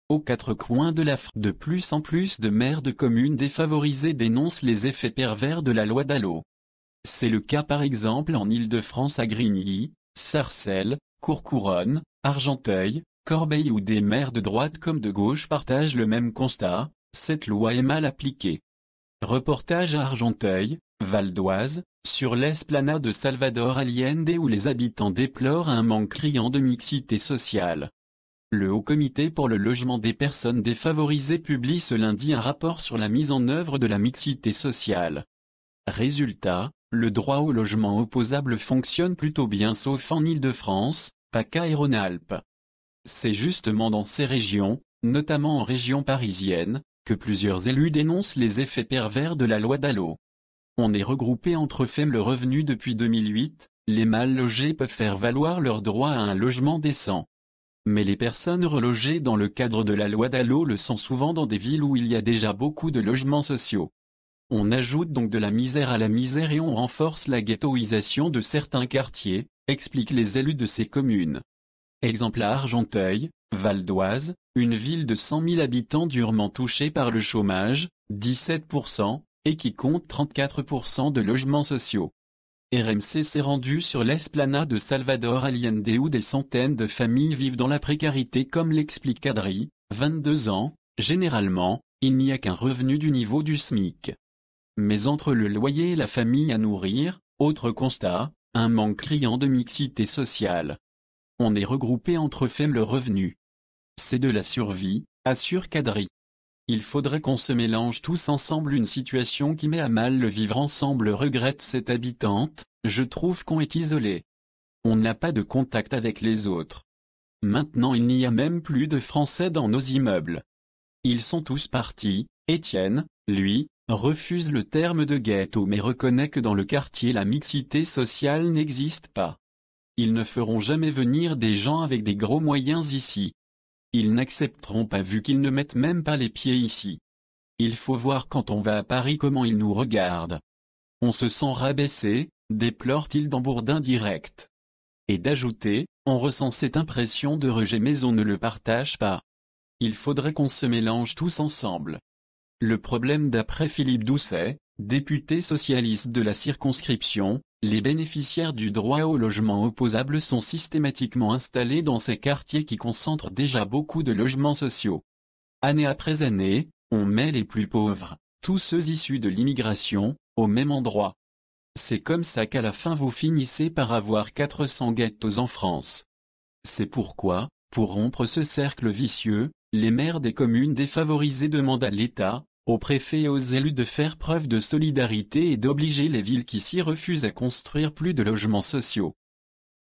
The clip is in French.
Aux quatre coins de la France, de plus en plus de maires de communes défavorisées dénoncent les effets pervers de la loi Dallot. C'est le cas par exemple en Île-de-France à Grigny, Sarcelles, Courcouronnes, Argenteuil, Corbeil où des maires de droite comme de gauche partagent le même constat, cette loi est mal appliquée. Reportage à Argenteuil, Val d'Oise, sur l'esplanade de Salvador Allende où les habitants déplorent un manque criant de mixité sociale. Le Haut Comité pour le logement des personnes défavorisées publie ce lundi un rapport sur la mise en œuvre de la mixité sociale. Résultat, le droit au logement opposable fonctionne plutôt bien sauf en Île-de-France, PACA et Rhône-Alpes. C'est justement dans ces régions, notamment en région parisienne, que plusieurs élus dénoncent les effets pervers de la loi Dallot. On est regroupé entre faibles revenus depuis 2008, les mal logés peuvent faire valoir leur droit à un logement décent. Mais les personnes relogées dans le cadre de la loi Dallot le sont souvent dans des villes où il y a déjà beaucoup de logements sociaux. On ajoute donc de la misère à la misère et on renforce la ghettoisation de certains quartiers, expliquent les élus de ces communes. Exemple à Argenteuil, Val d'Oise, une ville de 100 000 habitants durement touchée par le chômage, 17%, et qui compte 34% de logements sociaux. RMC s'est rendu sur l'esplanade de Salvador Allende où des centaines de familles vivent dans la précarité comme l'explique Adri, 22 ans, généralement, il n'y a qu'un revenu du niveau du SMIC. Mais entre le loyer et la famille à nourrir, autre constat, un manque criant de mixité sociale. On est regroupé entre faibles revenus. C'est de la survie, assure Kadri. Il faudrait qu'on se mélange tous ensemble une situation qui met à mal le vivre ensemble regrette cette habitante, je trouve qu'on est isolé. On n'a pas de contact avec les autres. Maintenant il n'y a même plus de Français dans nos immeubles. Ils sont tous partis, Étienne, lui, refuse le terme de ghetto mais reconnaît que dans le quartier la mixité sociale n'existe pas. Ils ne feront jamais venir des gens avec des gros moyens ici. Ils n'accepteront pas vu qu'ils ne mettent même pas les pieds ici. Il faut voir quand on va à Paris comment ils nous regardent. On se sent rabaissé, déplore-t-il dans Bourdin Direct. Et d'ajouter, on ressent cette impression de rejet mais on ne le partage pas. Il faudrait qu'on se mélange tous ensemble. Le problème d'après Philippe Doucet, député socialiste de la circonscription, les bénéficiaires du droit au logement opposable sont systématiquement installés dans ces quartiers qui concentrent déjà beaucoup de logements sociaux. Année après année, on met les plus pauvres, tous ceux issus de l'immigration, au même endroit. C'est comme ça qu'à la fin vous finissez par avoir 400 ghettos en France. C'est pourquoi, pour rompre ce cercle vicieux, les maires des communes défavorisées demandent à l'État, aux préfets et aux élus de faire preuve de solidarité et d'obliger les villes qui s'y refusent à construire plus de logements sociaux.